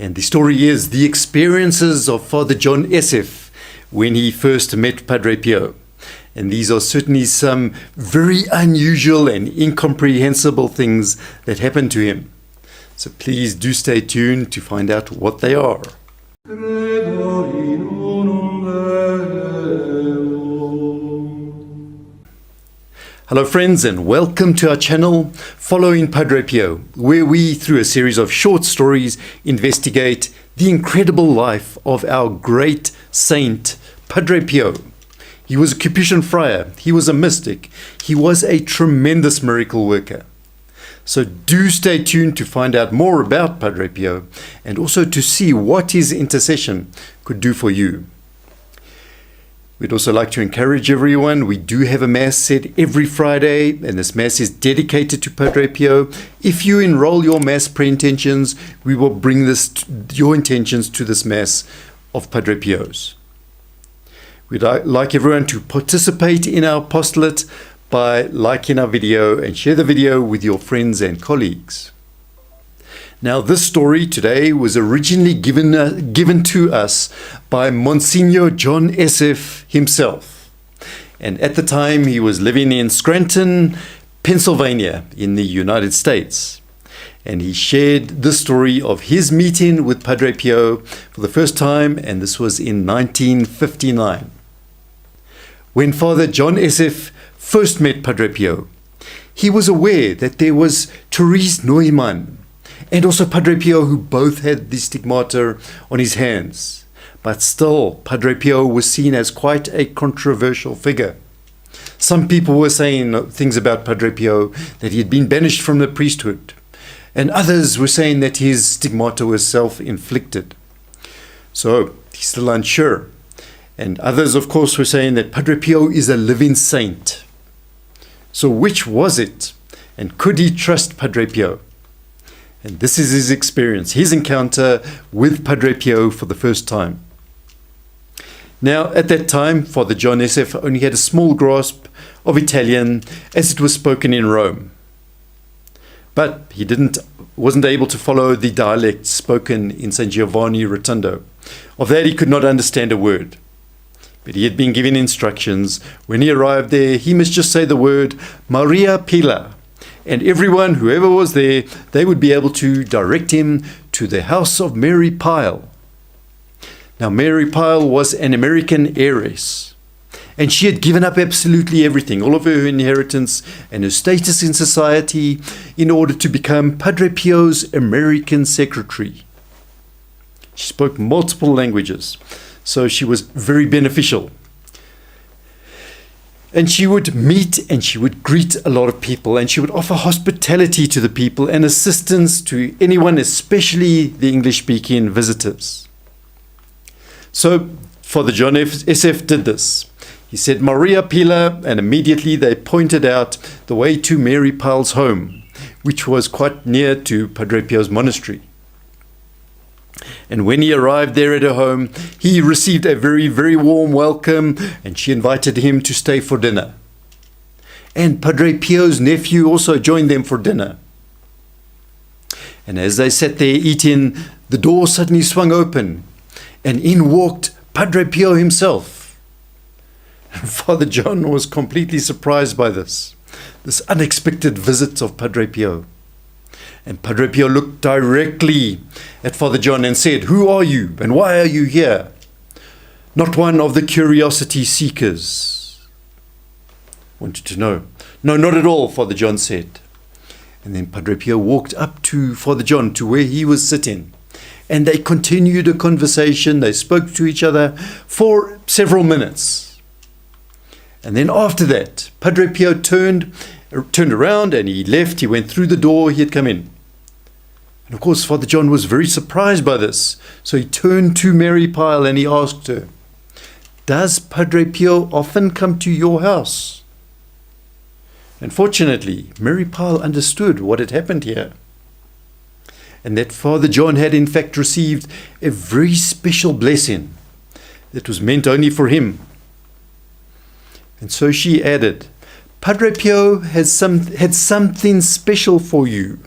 And the story is the experiences of Father John Esseff when he first met Padre Pio. And these are certainly some very unusual and incomprehensible things that happened to him. So please do stay tuned to find out what they are. Hello friends, and welcome to our channel Following Padre Pio, where we, through a series of short stories, investigate the incredible life of our great saint, Padre Pio. He was a Capuchin friar, he was a mystic, he was a tremendous miracle worker. So do stay tuned to find out more about Padre Pio and also to see what his intercession could do for you. We'd also like to encourage everyone, we do have a Mass said every Friday, and this Mass is dedicated to Padre Pio. If you enroll your Mass pre-intentions, we will bring your intentions to this Mass of Padre Pio's. We'd like everyone to participate in our apostolate by liking our video and share the video with your friends and colleagues. Now, this story today was originally given to us by Monsignor John Esseff himself. And at the time, he was living in Scranton, Pennsylvania, in the United States. And he shared the story of his meeting with Padre Pio for the first time, and this was in 1959. When Father John Esseff first met Padre Pio, he was aware that there was Therese Neumann and also Padre Pio, who both had the stigmata on his hands. But still, Padre Pio was seen as quite a controversial figure. Some people were saying things about Padre Pio, that he had been banished from the priesthood, and others were saying that his stigmata was self-inflicted. So, he's still unsure. And others, of course, were saying that Padre Pio is a living saint. So which was it? And could he trust Padre Pio? And this is his experience, his encounter with Padre Pio for the first time. Now, at that time, Father John Esseff only had a small grasp of Italian as it was spoken in Rome. But he wasn't able to follow the dialect spoken in San Giovanni Rotondo. Of that he could not understand a word. But he had been given instructions. When he arrived there, he must just say the word Maria Pila. And everyone, whoever was there, they would be able to direct him to the house of Mary Pyle. Now, Mary Pyle was an American heiress, and she had given up absolutely everything, all of her inheritance and her status in society, in order to become Padre Pio's American secretary. She spoke multiple languages, so she was very beneficial. And she would meet and she would greet a lot of people, and she would offer hospitality to the people and assistance to anyone, especially the English-speaking visitors. So Father John Esseff did this. He said Maria Pila, and immediately they pointed out the way to Mary Pyle's home, which was quite near to Padre Pio's monastery. And when he arrived there at her home, he received a very, very warm welcome, and she invited him to stay for dinner. And Padre Pio's nephew also joined them for dinner. And as they sat there eating, the door suddenly swung open, and in walked Padre Pio himself. And Father John was completely surprised by this unexpected visit of Padre Pio. And Padre Pio looked directly at Father John and said, "Who are you, and why are you here?" "Not one of the curiosity seekers." Wanted to know. "No, not at all," Father John said. And then Padre Pio walked up to Father John, to where he was sitting. And they continued a conversation. They spoke to each other for several minutes. And then after that, Padre Pio turned around and he left. He went through the door he had come in. And of course, Father John was very surprised by this. So he turned to Mary Pyle and he asked her, "Does Padre Pio often come to your house?" And fortunately, Mary Pyle understood what had happened here, and that Father John had in fact received a very special blessing that was meant only for him. And so she added, "Padre Pio had something special for you."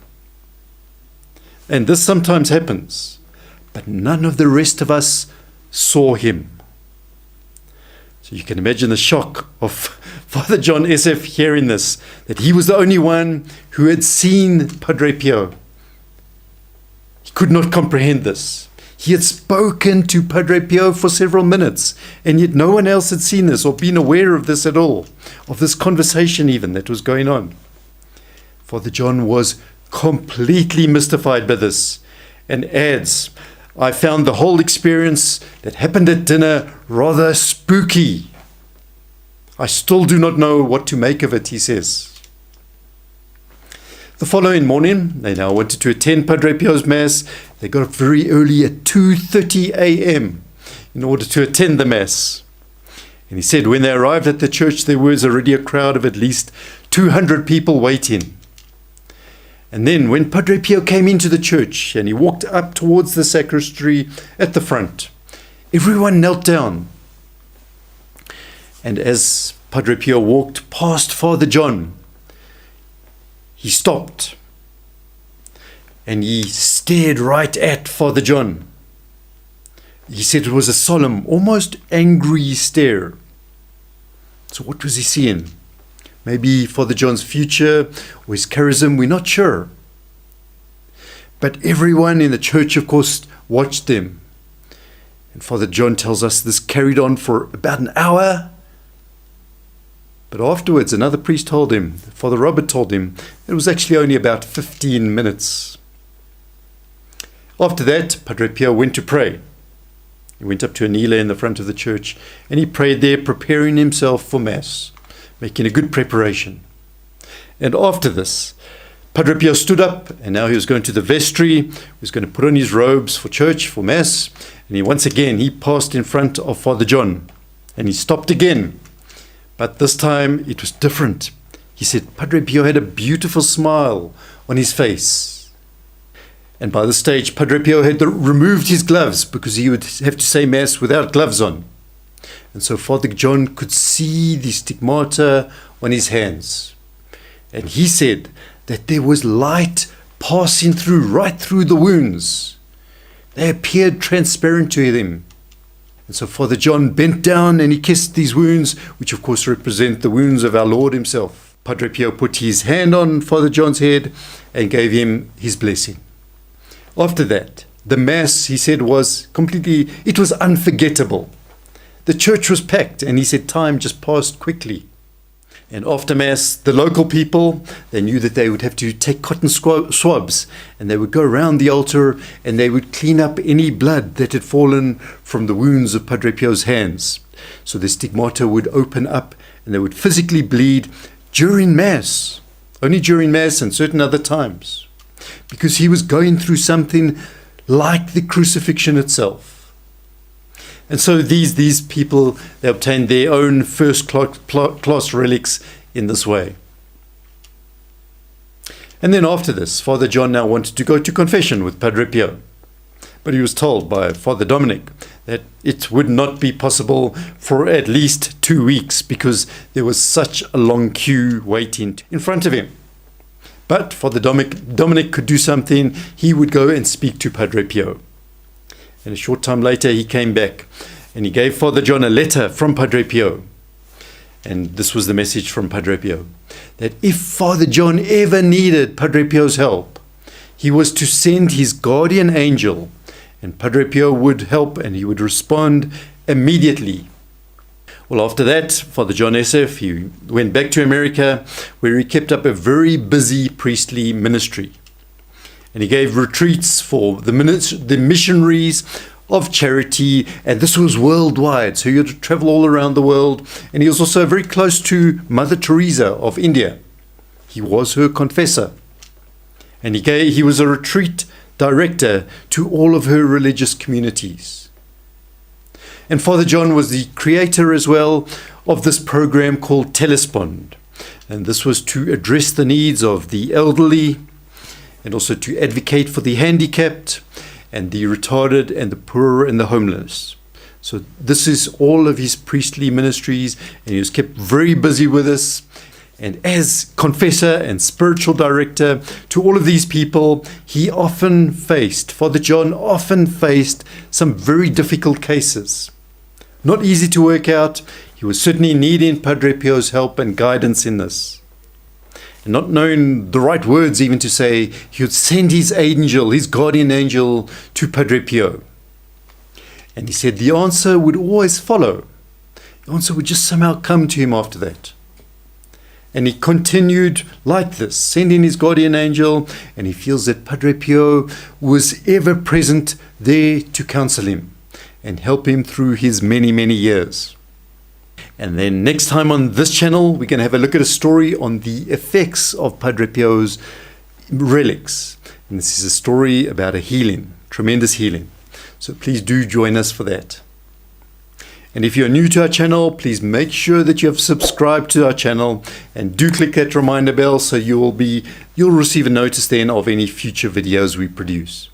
And this sometimes happens. but none of the rest of us saw him. So you can imagine the shock of Father John Esseff hearing this, that he was the only one who had seen Padre Pio. He could not comprehend this. He had spoken to Padre Pio for several minutes, and yet no one else had seen this or been aware of this at all, of this conversation even that was going on. Father John was completely mystified by this and adds, "I found the whole experience that happened at dinner rather spooky. I still do not know what to make of it," he says. The following morning, they now wanted to attend Padre Pio's Mass. They got up very early at 2:30 a.m. in order to attend the Mass. And he said when they arrived at the church, there was already a crowd of at least 200 people waiting. And then when Padre Pio came into the church and he walked up towards the sacristy at the front, everyone knelt down. And as Padre Pio walked past Father John, he stopped and he stared right at Father John. He said it was a solemn, almost angry stare. So what was he seeing? Maybe Father John's future or his charism, we're not sure. But everyone in the church, of course, watched them. And Father John tells us this carried on for about an hour. But afterwards, another priest told him, Father Robert told him, it was actually only about 15 minutes. After that, Padre Pio went to pray. He went up to a kneeler in the front of the church and he prayed there, preparing himself for Mass, making a good preparation. And after this, Padre Pio stood up and now he was going to the vestry, he was going to put on his robes for church, for Mass, and once again he passed in front of Father John and he stopped again. But this time it was different. He said Padre Pio had a beautiful smile on his face. And by this stage, Padre Pio had removed his gloves because he would have to say Mass without gloves on. And so Father John could see the stigmata on his hands. And he said that there was light passing through, right through the wounds. They appeared transparent to him. And so Father John bent down and he kissed these wounds, which of course represent the wounds of our Lord himself. Padre Pio put his hand on Father John's head and gave him his blessing. After that, the Mass, he said, was unforgettable. The church was packed and he said time just passed quickly. And after Mass, the local people, they knew that they would have to take cotton swabs and they would go around the altar and they would clean up any blood that had fallen from the wounds of Padre Pio's hands. So the stigmata would open up and they would physically bleed during Mass, only during Mass and certain other times, because he was going through something like the crucifixion itself. And so these people, they obtained their own first-class relics in this way. And then after this, Father John now wanted to go to confession with Padre Pio. But he was told by Father Dominic that it would not be possible for at least 2 weeks because there was such a long queue waiting in front of him. But Father Dominic could do something. He would go and speak to Padre Pio. And a short time later, he came back and he gave Father John a letter from Padre Pio. And this was the message from Padre Pio, that if Father John ever needed Padre Pio's help, he was to send his guardian angel, and Padre Pio would help and he would respond immediately. Well, after that, Father John Esseff, he went back to America, where he kept up a very busy priestly ministry. And he gave retreats for the missionaries of charity, and this was worldwide. So he had to travel all around the world. And he was also very close to Mother Teresa of India. He was her confessor. And he was a retreat director to all of her religious communities. And Father John was the creator as well of this program called Telespond. And this was to address the needs of the elderly and also to advocate for the handicapped and the retarded and the poor and the homeless. So this is all of his priestly ministries, and he was kept very busy with this. And as confessor and spiritual director to all of these people, Father John often faced some very difficult cases. Not easy to work out. He was certainly needing Padre Pio's help and guidance in this. And not knowing the right words even to say, he would send his angel, his guardian angel, to Padre Pio. And he said the answer would always follow. The answer would just somehow come to him after that. And he continued like this, sending his guardian angel, and he feels that Padre Pio was ever present there to counsel him and help him through his many, many years. And then next time on this channel, we're going to have a look at a story on the effects of Padre Pio's relics. And this is a story about a healing, tremendous healing. So please do join us for that. And if you're new to our channel, please make sure that you have subscribed to our channel and do click that reminder bell so you'll receive a notice then of any future videos we produce.